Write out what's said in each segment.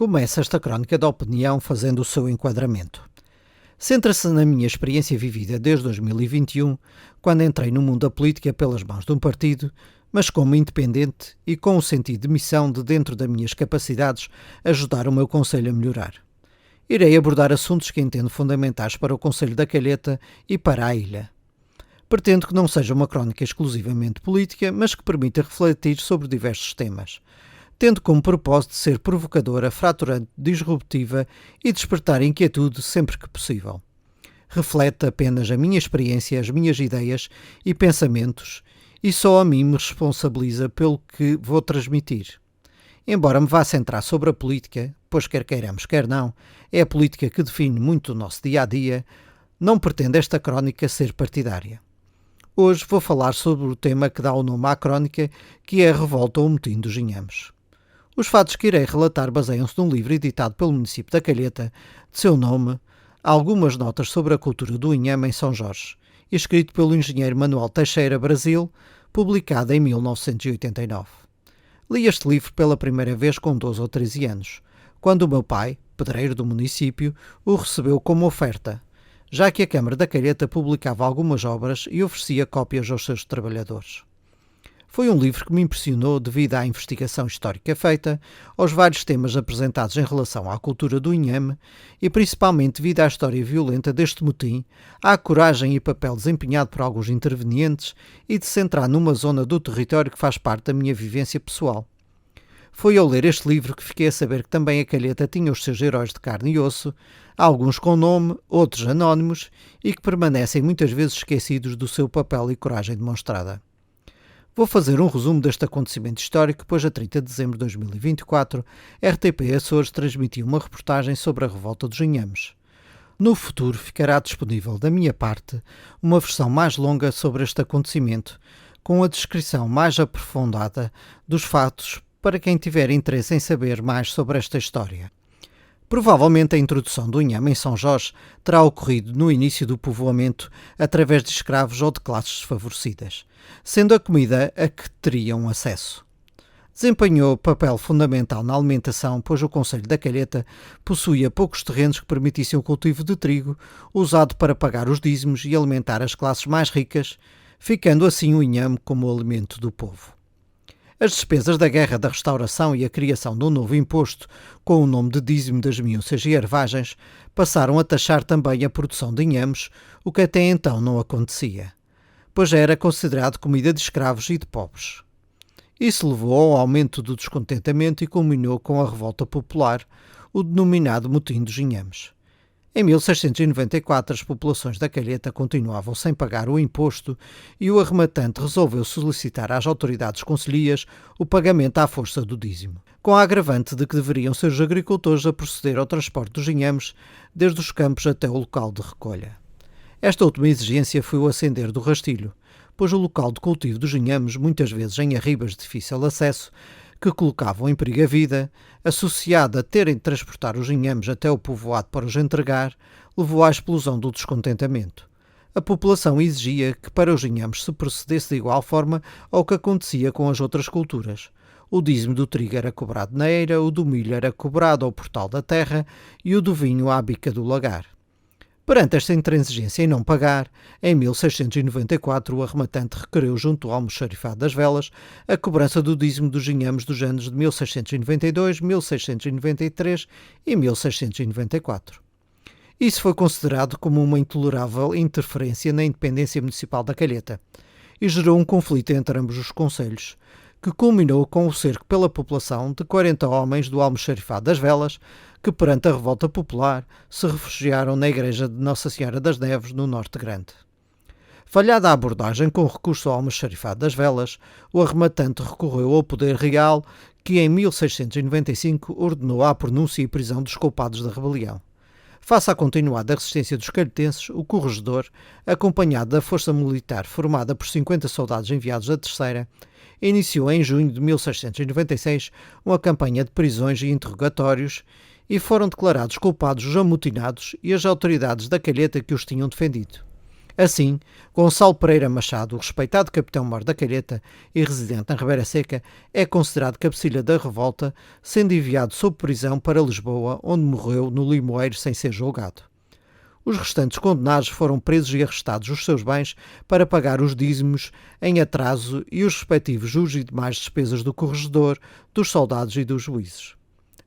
Começa esta crónica da opinião fazendo o seu enquadramento. Centra-se na minha experiência vivida desde 2021, quando entrei no mundo da política pelas mãos de um partido, mas como independente e com o sentido de missão de, dentro das minhas capacidades, ajudar o meu concelho a melhorar. Irei abordar assuntos que entendo fundamentais para o Concelho da Calheta e para a ilha. Pretendo que não seja uma crónica exclusivamente política, mas que permita refletir sobre diversos temas, tendo como propósito ser provocadora, fraturante, disruptiva e despertar inquietude sempre que possível. Reflete apenas a minha experiência, as minhas ideias e pensamentos e só a mim me responsabiliza pelo que vou transmitir. Embora me vá centrar sobre a política, pois quer queiramos, quer não, é a política que define muito o nosso dia-a-dia, não pretendo esta crónica ser partidária. Hoje vou falar sobre o tema que dá o nome à crónica, que é a revolta ou motim dos inhames. Os fatos que irei relatar baseiam-se num livro editado pelo município da Calheta, de seu nome, Algumas Notas sobre a Cultura do Inhame em São Jorge, escrito pelo engenheiro Manuel Teixeira Brasil, publicado em 1989. Li este livro pela primeira vez com 12 ou 13 anos, quando o meu pai, pedreiro do município, o recebeu como oferta, já que a Câmara da Calheta publicava algumas obras e oferecia cópias aos seus trabalhadores. Foi um livro que me impressionou devido à investigação histórica feita, aos vários temas apresentados em relação à cultura do inhame e principalmente devido à história violenta deste motim, à coragem e papel desempenhado por alguns intervenientes e de se centrar numa zona do território que faz parte da minha vivência pessoal. Foi ao ler este livro que fiquei a saber que também a Calheta tinha os seus heróis de carne e osso, alguns com nome, outros anónimos e que permanecem muitas vezes esquecidos do seu papel e coragem demonstrada. Vou fazer um resumo deste acontecimento histórico, pois a 30 de dezembro de 2024, RTP Açores transmitiu uma reportagem sobre a revolta dos inhames. No futuro ficará disponível da minha parte uma versão mais longa sobre este acontecimento, com a descrição mais aprofundada dos fatos para quem tiver interesse em saber mais sobre esta história. Provavelmente a introdução do inhame em São Jorge terá ocorrido no início do povoamento através de escravos ou de classes desfavorecidas, sendo a comida a que teriam acesso. Desempenhou papel fundamental na alimentação, pois o Concelho da Calheta possuía poucos terrenos que permitissem o cultivo de trigo, usado para pagar os dízimos e alimentar as classes mais ricas, ficando assim o inhame como o alimento do povo. As despesas da Guerra da Restauração e a criação de um novo imposto, com o nome de dízimo das miúças e ervagens, passaram a taxar também a produção de inhames, o que até então não acontecia, pois era considerado comida de escravos e de pobres. Isso levou ao aumento do descontentamento e culminou com a revolta popular, o denominado motim dos inhames. Em 1694, as populações da Calheta continuavam sem pagar o imposto e o arrematante resolveu solicitar às autoridades concelhias o pagamento à força do dízimo, com a agravante de que deveriam ser os agricultores a proceder ao transporte dos inhames desde os campos até o local de recolha. Esta última exigência foi o acender do rastilho, pois o local de cultivo dos inhames, muitas vezes em arribas de difícil acesso, que colocavam em perigo a vida, associada a terem de transportar os inhames até o povoado para os entregar, levou à explosão do descontentamento. A população exigia que para os inhames se procedesse de igual forma ao que acontecia com as outras culturas. O dízimo do trigo era cobrado na eira, o do milho era cobrado ao portal da terra e o do vinho à bica do lagar. Perante esta intransigência em não pagar, em 1694 o arrematante requereu junto ao Almoxarifado das Velas a cobrança do dízimo dos inhames dos anos de 1692, 1693 e 1694. Isso foi considerado como uma intolerável interferência na independência municipal da Calheta e gerou um conflito entre ambos os concelhos, que culminou com o cerco pela população de 40 homens do Almoxarifado das Velas, que perante a revolta popular se refugiaram na igreja de Nossa Senhora das Neves, no Norte Grande. Falhada a abordagem com recurso ao Almoxarifado das Velas, o arrematante recorreu ao poder real, que em 1695 ordenou a pronúncia e prisão dos culpados da rebelião. Face à continuada resistência dos calhetenses, o corregedor, acompanhado da força militar formada por 50 soldados enviados da Terceira, iniciou em junho de 1696 uma campanha de prisões e interrogatórios e foram declarados culpados os amotinados e as autoridades da Calheta que os tinham defendido. Assim, Gonçalo Pereira Machado, o respeitado capitão-mor da Calheta e residente na Ribeira Seca, é considerado cabecilha da revolta, sendo enviado sob prisão para Lisboa, onde morreu no Limoeiro sem ser julgado. Os restantes condenados foram presos e arrestados os seus bens para pagar os dízimos em atraso e os respectivos juros e demais despesas do corregedor, dos soldados e dos juízes.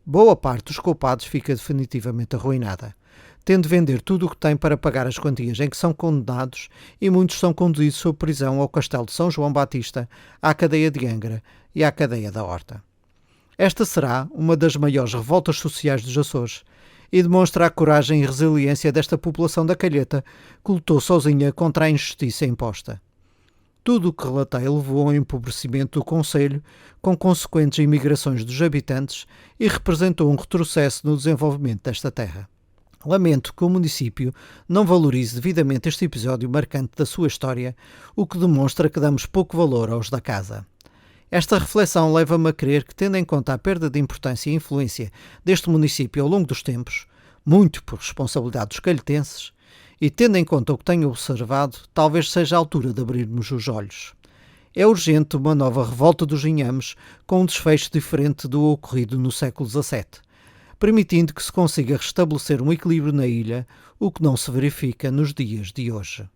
Boa parte dos culpados fica definitivamente arruinada, tendo de vender tudo o que tem para pagar as quantias em que são condenados, e muitos são conduzidos sob prisão ao castelo de São João Batista, à cadeia de Angra e à cadeia da Horta. Esta será uma das maiores revoltas sociais dos Açores e demonstra a coragem e resiliência desta população da Calheta, que lutou sozinha contra a injustiça imposta. Tudo o que relatei levou ao empobrecimento do concelho, com consequentes imigrações dos habitantes, e representou um retrocesso no desenvolvimento desta terra. Lamento que o município não valorize devidamente este episódio marcante da sua história, o que demonstra que damos pouco valor aos da casa. Esta reflexão leva-me a crer que, tendo em conta a perda de importância e influência deste município ao longo dos tempos, muito por responsabilidade dos calhetenses, e tendo em conta o que tenho observado, talvez seja a altura de abrirmos os olhos. É urgente uma nova revolta dos inhames, com um desfecho diferente do ocorrido no século XVII, permitindo que se consiga restabelecer um equilíbrio na ilha, o que não se verifica nos dias de hoje.